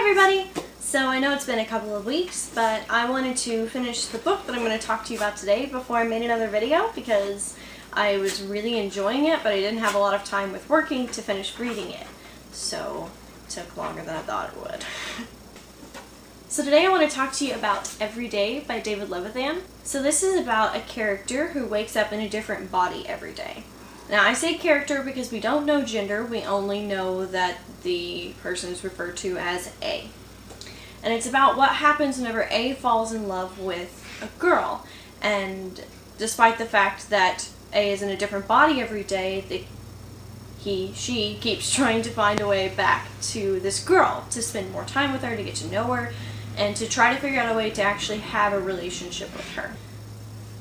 everybody! So I know it's been a couple of weeks, but I wanted to finish the book that I'm going to talk to you about today before I made another video because I was really enjoying it, but I didn't have a lot of time with working to finish reading it. So it took longer than I thought it would. So today I want to talk to you about Every Day by David Levithan. So this is about a character who wakes up in a different body every day. Now I say character because we don't know gender, we only know that the person is referred to as A. And it's about what happens whenever A falls in love with a girl. And despite the fact that A is in a different body every day, she keeps trying to find a way back to this girl, to spend more time with her, to get to know her, and to try to figure out a way to actually have a relationship with her.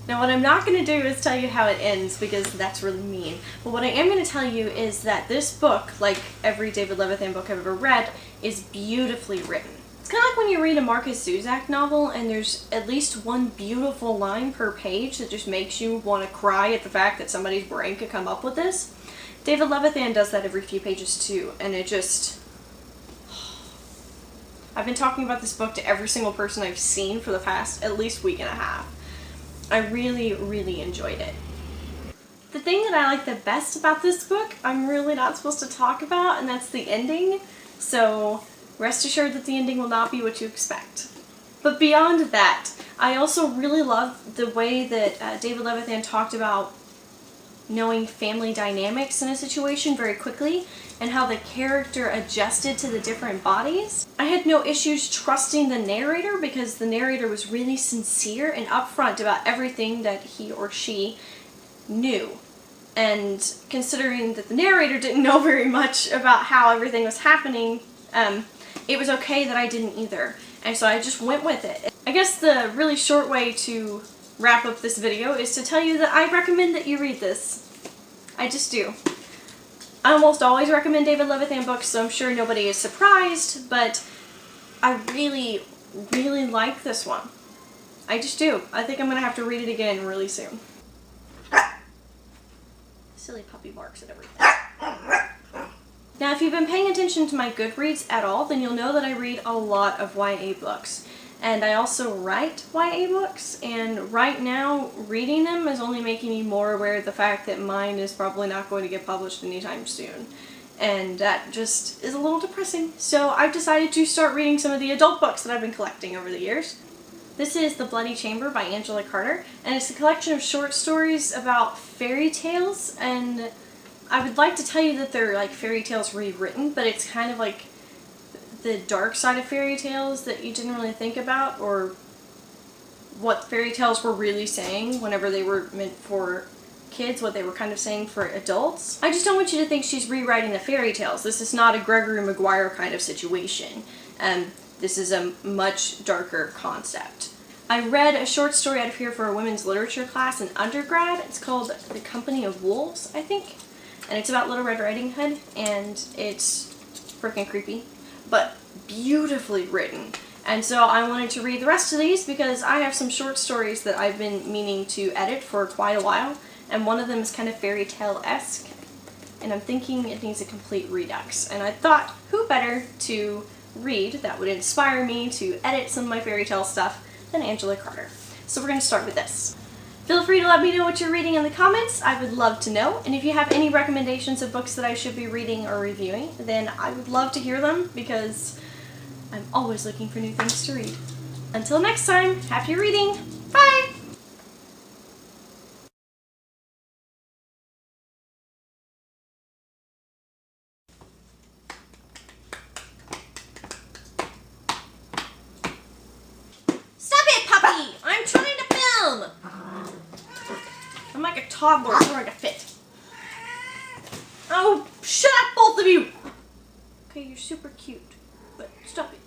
Now what I'm not going to do is tell you how it ends because that's really mean. But what I am going to tell you is that this book, like every David Levithan book I've ever read, is beautifully written. It's kind of like when you read a Marcus Zusak novel and there's at least one beautiful line per page that just makes you want to cry at the fact that somebody's brain could come up with this. David Levithan does that every few pages too, and it just... I've been talking about this book to every single person I've seen for the past at least week and a half. I really, really enjoyed it. The thing that I like the best about this book, I'm really not supposed to talk about, and that's the ending. So rest assured that the ending will not be what you expect. But beyond that, I also really love the way that David Levithan talked about knowing family dynamics in a situation very quickly and how the character adjusted to the different bodies. I had no issues trusting the narrator because the narrator was really sincere and upfront about everything that he or she knew. And considering that the narrator didn't know very much about how everything was happening, it was okay that I didn't either. And so I just went with it. I guess the really short way to wrap up this video is to tell you that I recommend that you read this. I just do. I almost always recommend David Levithan books, so I'm sure nobody is surprised, but I really, really like this one. I just do. I think I'm going to have to read it again really soon. Silly puppy barks at everything. Now, if you've been paying attention to my Goodreads at all, then you'll know that I read a lot of YA books. And I also write YA books, and right now, reading them is only making me more aware of the fact that mine is probably not going to get published anytime soon. And that just is a little depressing. So I've decided to start reading some of the adult books that I've been collecting over the years. This is The Bloody Chamber by Angela Carter, and it's a collection of short stories about fairy tales, and I would like to tell you that they're like fairy tales rewritten, but it's kind of like the dark side of fairy tales that you didn't really think about, or what fairy tales were really saying whenever they were meant for kids, what they were kind of saying for adults. I just don't want you to think she's rewriting the fairy tales. This is not a Gregory Maguire kind of situation. This is a much darker concept. I read a short story out of here for a women's literature class in undergrad. It's called The Company of Wolves, I think. And it's about Little Red Riding Hood, and it's freaking creepy, but beautifully written. And so I wanted to read the rest of these because I have some short stories that I've been meaning to edit for quite a while, and one of them is kind of fairy tale-esque, and I'm thinking it needs a complete redux. And I thought, who better to read that would inspire me to edit some of my fairy tale stuff than Angela Carter. So we're going to start with this. Feel free to let me know what you're reading in the comments. I would love to know. And if you have any recommendations of books that I should be reading or reviewing, then I would love to hear them because I'm always looking for new things to read. Until next time, happy reading! Bye! Stop it, puppy! I'm trying to film! I'm like a toddler trying to fit. Oh, shut up, both of you! Okay, you're super cute, but stop it.